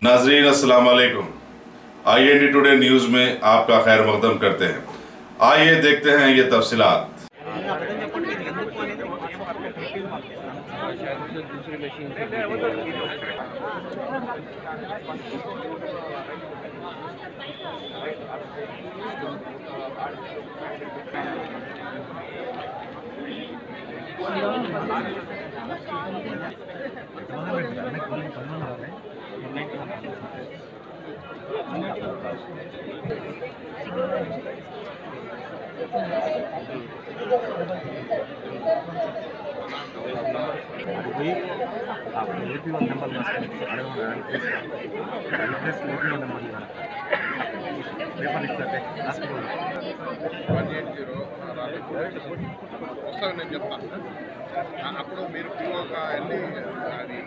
नाजरीन अस्सलाम वालेकुम। IND टुडे न्यूज़ में आपका खैर मकदम करते हैं। आइए देखते हैं ये तफसीलात। నేను చెప్తాను అప్పుడు మీరు పిఓగా వెళ్ళి అది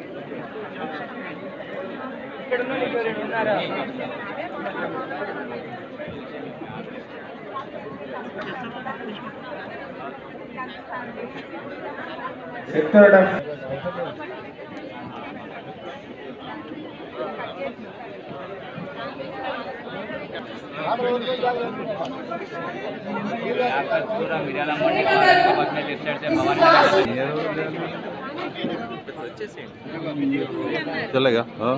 पूरा मिराला मंडी में लेफ्ट साइड से भवन चलेगा। हाँ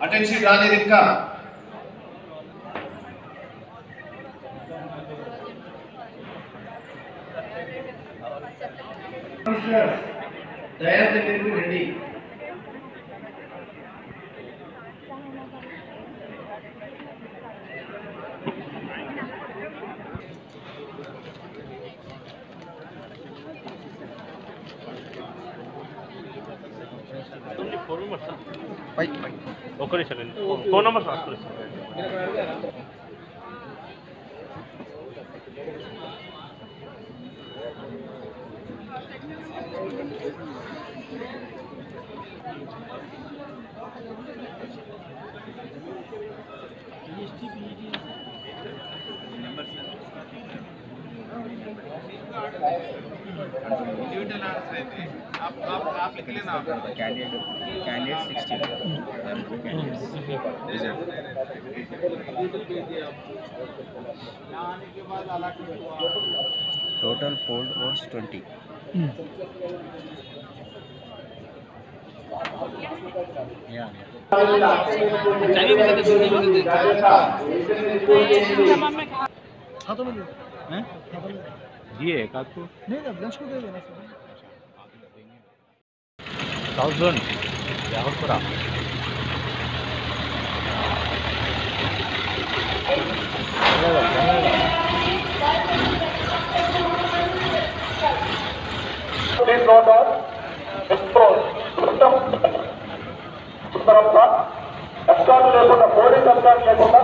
अटेंशन रानी रिक्का दया रेडी फोन नंबर आप लिख लेना कैंडिडेट 60 टोटल पोल्ड वोट्स 20 दिए एक आपको नहीं लंच को दे देना south zone Yakutpura Please note down. Expose. Escort లేకుండా పోలీస్ escort లేకుండా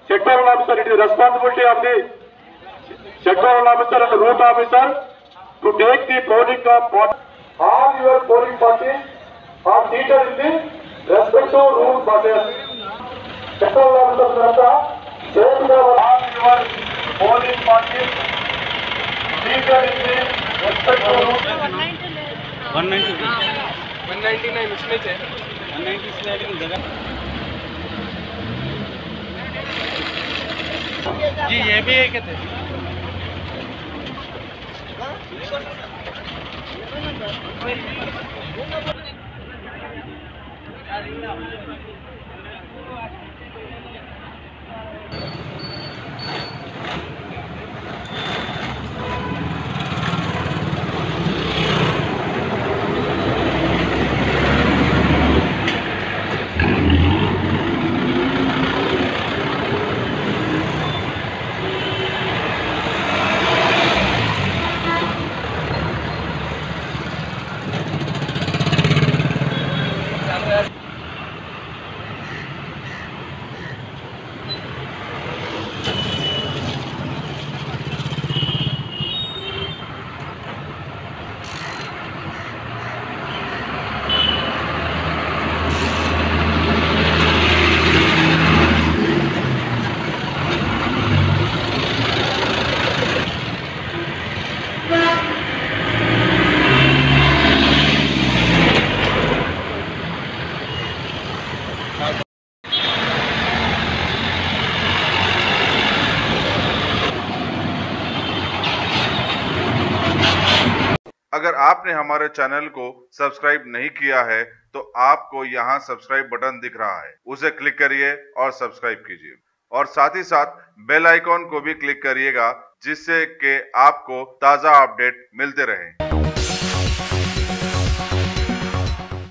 sectoral officer, it is responsibility of the sectoral officer and the route officer to take the polling of all your polling parties are seated in the respective route parties. Sectoral officers are take all your polling parties seated in the respective route. 199 इसमें से 190 से लेकिन जगह जी ये भी है कहते आपने हमारे चैनल को सब्सक्राइब नहीं किया है तो आपको यहाँ सब्सक्राइब बटन दिख रहा है, उसे क्लिक करिए और सब्सक्राइब कीजिए और साथ ही साथ बेल आइकॉन को भी क्लिक करिएगा जिससे कि आपको ताज़ा अपडेट मिलते रहें।